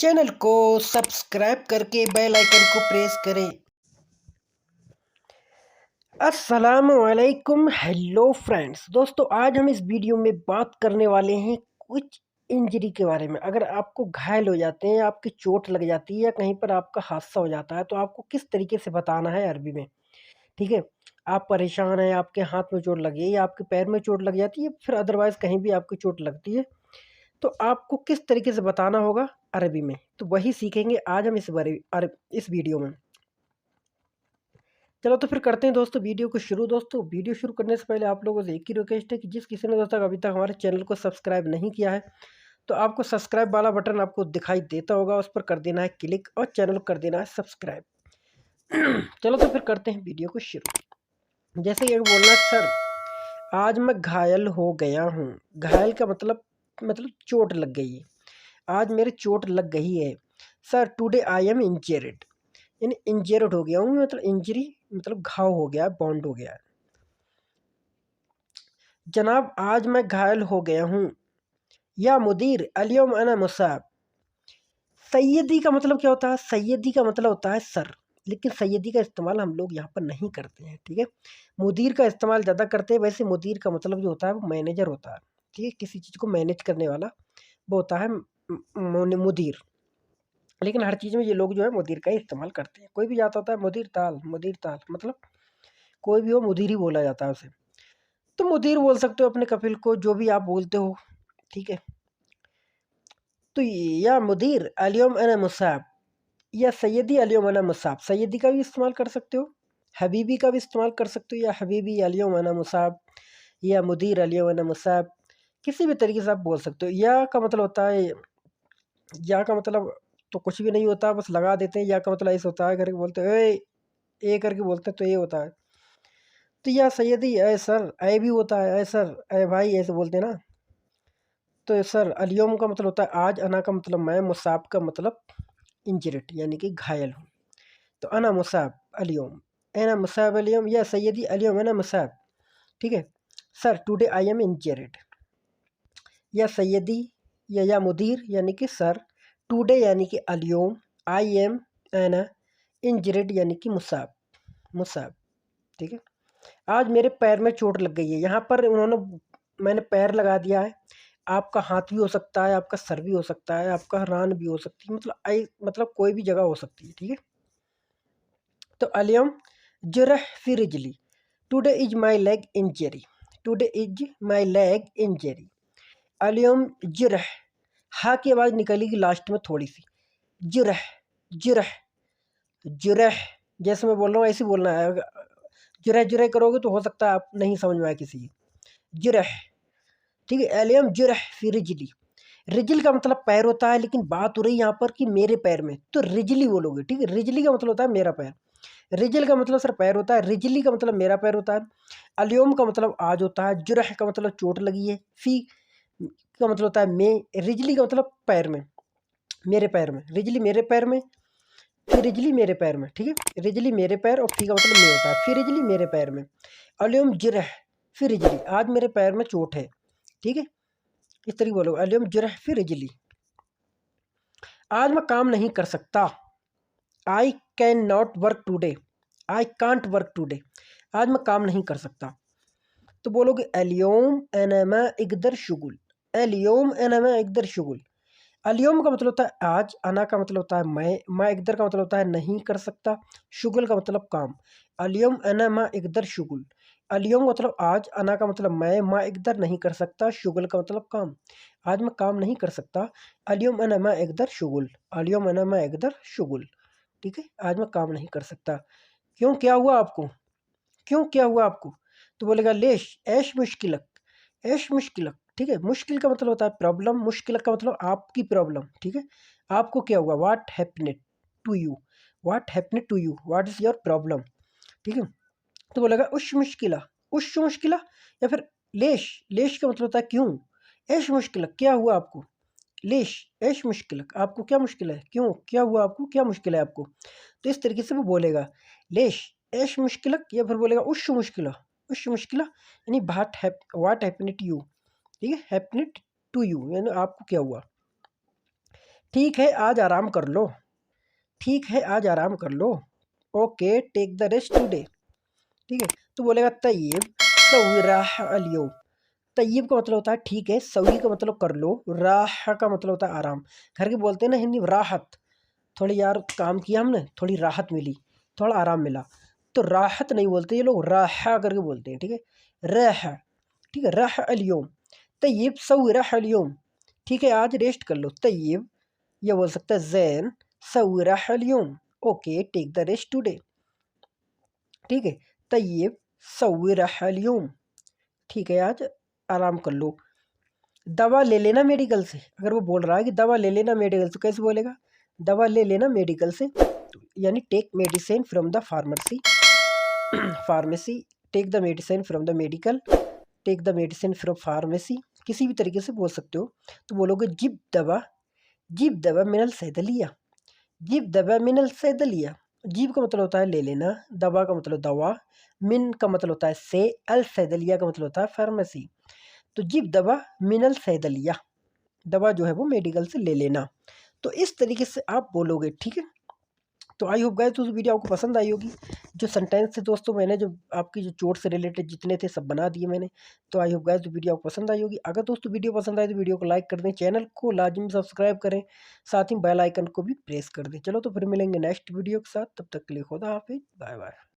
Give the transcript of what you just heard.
Channel को subscribe करके bell icon को प्रेस करें। अस्सलामुअलैकुम, हेलो फ्रेंड्स। दोस्तों, आज हम इस वीडियो में बात करने वाले हैं कुछ इंजरी के बारे में। अगर आपको घायल हो जाते हैं, आपकी चोट लग जाती है या कहीं पर आपका हादसा हो जाता है तो आपको किस तरीके से बताना है अरबी में। ठीक है, आप परेशान हैं, आपके हाथ में चोट लगी है या आपके पैर में चोट लग जाती है, फिर अदरवाइज़ कहीं भी आपकी चोट लगती है तो आपको किस तरीके से बताना होगा अरबी में। तो वही सीखेंगे आज हम इस वीडियो में। चलो तो फिर करते हैं दोस्तों वीडियो को शुरू। दोस्तों, वीडियो शुरू करने से पहले आप लोगों से एक ही रिक्वेस्ट है कि जिस किसी ने दोस्तों अभी तक हमारे चैनल को सब्सक्राइब नहीं किया है तो आपको सब्सक्राइब वाला बटन आपको दिखाई देता होगा, उस पर कर देना है क्लिक और चैनल को कर देना है सब्सक्राइब। चलो तो फिर करते हैं वीडियो को शुरू। जैसे कि बोलना, सर आज मैं घायल हो गया हूँ। घायल का मतलब चोट लग गई है। आज मेरे चोट लग गई है। Sir today I am injured, यानी इंजर्ड हो गया हूँ, मतलब इंजरी मतलब घाव हो गया, बॉन्ड हो गया है। जनाब आज मैं घायल हो गया हूँ। या मुदीर अलियम अना मुसाब। सैयदी का मतलब क्या होता है? सैयदी का मतलब होता है सर, लेकिन सैयदी का इस्तेमाल हम लोग यहाँ पर नहीं करते हैं। ठीक है, मुदीर का इस्तेमाल ज़्यादा करते हैं। वैसे मुदीर का मतलब जो होता है वो मैनेजर होता है। ठीक है, किसी चीज़ को मैनेज करने वाला वो होता है मुदीर। लेकिन हर चीज़ में ये लोग जो है मुदीर का ही इस्तेमाल करते हैं। कोई भी जाता होता है मुदीर ताल मतलब कोई भी हो मुदीर ही बोला जाता है उसे। तो मुदीर बोल सकते हो अपने कफिल को, जो भी आप बोलते हो। ठीक है, तो या मुदीर अलियम अना मुसाब या सैयदी अलियम अना मुसाब। सैयदी का भी इस्तेमाल कर सकते हो, हबीबी का भी इस्तेमाल कर सकते हो, या हबीबी अलियम अना मुसाब या मुदीर अलियम अना मुसाब। किसी भी तरीके से आप बोल सकते हो। या का मतलब होता है, या का मतलब तो कुछ भी नहीं होता, बस लगा देते हैं। या का मतलब ऐसा होता है करके बोलते हैं, ए करके बोलते हैं तो ये होता है। तो या सैयदी ए सर, ए भी होता है, ए सर ए भाई ऐसे बोलते हैं ना। तो सर अलियम का मतलब होता है आज, अना का मतलब मैं, मुसाब का मतलब इंजर्ड यानी कि घायल हूँ। तो अना मुसाब अलियम, एना मुसाब अलियम या सैयदी अलियम अना मुसाब। ठीक है, sir today I am injured. या सैयदी या मुदीर यानी कि सर, टुडे यानी कि अलियम, आई एम एना, इंजर्ड यानी कि मुसाब मुसाब। ठीक है, आज मेरे पैर में चोट लग गई है। यहाँ पर मैंने पैर लगा दिया है। आपका हाथ भी हो सकता है, आपका सर भी हो सकता है, आपका रान भी हो सकती है, मतलब कोई भी जगह हो सकती है। ठीक है, तो अलियम जुरह फी रिजली, today is my leg injury. Today is my leg injury. अलियम जुरह, हा की आवाज़ निकलेगी लास्ट में थोड़ी सी। जुरह जुरह जुरह, जैसे मैं बोल रहा हूँ ऐसे बोलना है। जुरह जुरह करोगे तो हो सकता है आप नहीं समझ में आए किसी की। जुरह, ठीक है। एलियम जुरह फी रिजली। रिजल का मतलब पैर होता है, लेकिन बात हो रही है यहाँ पर कि मेरे पैर में, तो रिजली बोलोगे। ठीक है, रिजली का मतलब होता है मेरा पैर। रिजल का मतलब सर पैर होता है, रिजली का मतलब मेरा पैर होता है। अलियम का मतलब आज होता है, जुरह का मतलब चोट लगी है, फी का मतलब होता है मैं, रिजली का मतलब पैर में, मेरे पैर में, रिजली मेरे पैर में, फिर रिजली मेरे पैर में। ठीक है, रिजली मेरे पैर और फी का मतलब मैं होता है, फिर रिजली मेरे पैर में। अलियम जुरह फिर रिजली, आज मेरे पैर में चोट है। ठीक है, इस तरीके बोलो, अलियम जुरह फिर रिजली। आज मैं काम नहीं कर सकता। I can not work today. I can't work today, आज मैं काम नहीं कर सकता। तो बोलोगे एलियोम एनमा इकदर शुगुल। एलियोम एनमा इकदर शुगुल। अलियोम का मतलब होता है आज, अना का मतलब होता है मैं, मा इकदर का मतलब होता है नहीं कर सकता, शुगल का मतलब काम। अलियोम एनमा इकदर शुगुल। अलियोम का मतलब आज, अना का मतलब मैं, मा इकदर नहीं कर सकता, शुगल का मतलब काम। आज मैं काम नहीं कर सकता। अलियोम एनमा इकदर शुगुल। अलियोम एनमा इकदर शुगुल। ठीक है, आज मैं काम नहीं कर सकता। क्यों, क्या हुआ आपको? क्यों, क्या हुआ आपको? तो बोलेगा लेश ऐश मुश्किलक। ऐश मुश्किलक, ठीक है। मुश्किल का मतलब होता है प्रॉब्लम, मुश्किलक का मतलब आपकी प्रॉब्लम। ठीक है, आपको क्या हुआ? What happened to you. What happened to you, what is your problem. ठीक है, तो बोलेगा उश मुश्किला। उश मुश्किला या फिर लेश। लेश का मतलब होता है क्यों। ऐश मुश्किलक, क्या हुआ आपको। लेश ऐश मुश्किलक, आपको क्या मुश्किल है, क्यों, क्या हुआ आपको, क्या मुश्किल है आपको। तो इस तरीके से वो बोलेगा लेश ऐश मुश्किलक, या फिर बोलेगा उश मुश्किला। उश मुश्किला यानी वाट हैपनेड टू यू। ठीक है, हैपनेड टू यू यानी आपको क्या हुआ। ठीक है आज आराम कर लो, ठीक है आज आराम कर लो, okay take the rest today. ठीक है, तो बोलेगा तय्यब सव्वी राह अल-यौम। तय्यब का मतलब होता है ठीक है, सव्वी का मतलब कर लो, राह का मतलब होता है आराम। घर के बोलते हैं ना हिंदी में राहत, थोड़ी यार काम किया हमने, थोड़ी राहत मिली, थोड़ा आराम मिला, तो राहत नहीं बोलते ये लोग, राह करके बोलते हैं। ठीक है, राह, ठीक है, राह अल-यौम। तय्यब सव्वी राह अल-यौम, ठीक है आज रेस्ट कर लो। तय्यब ये बोल सकता है जैन सव्वी राह अल-यौम, okay take the rest today. ठीक है, तय्यब सव्वी राह अल-यौम, ठीक है आज आराम कर लो। दवा ले लेना मेडिकल से, अगर वो बोल रहा है कि दवा ले लेना मेडिकल से, कैसे बोलेगा? दवा ले लेना मेडिकल से, यानी take medicine from the pharmacy, pharmacy, take the medicine from the medical, take the medicine from pharmacy, किसी भी तरीके से बोल सकते हो। तो बोलोगे जिब दवा, जिब दवा मिनल सैदलिया, जिब दवा मिनल सैदलिया। जीब का मतलब होता है ले लेना, दवा का मतलब दवा, मिन का मतलब होता है से, अल सैदलिया का मतलब होता है फार्मेसी। तो जिब दवा मिनल सैदलिया, दवा जो है वो मेडिकल से ले लेना। तो इस तरीके से आप बोलोगे। ठीक है, तो आई होप गाइस दोस्तों वीडियो आपको पसंद आई होगी। जो सेंटेंस थे दोस्तों मैंने जो आपकी जो चोट से रिलेटेड जितने थे सब बना दिए मैंने। तो आई होप गाइस वीडियो आपको पसंद आई होगी। अगर दोस्तों वीडियो पसंद आए तो वीडियो को लाइक कर दें, चैनल को लाजमी सब्सक्राइब करें, साथ ही बेल आइकन को भी प्रेस कर दें। चलो तो फिर मिलेंगे नेक्स्ट वीडियो के साथ, तब तक के लिए खुदा हाफिज़, बाय बाय।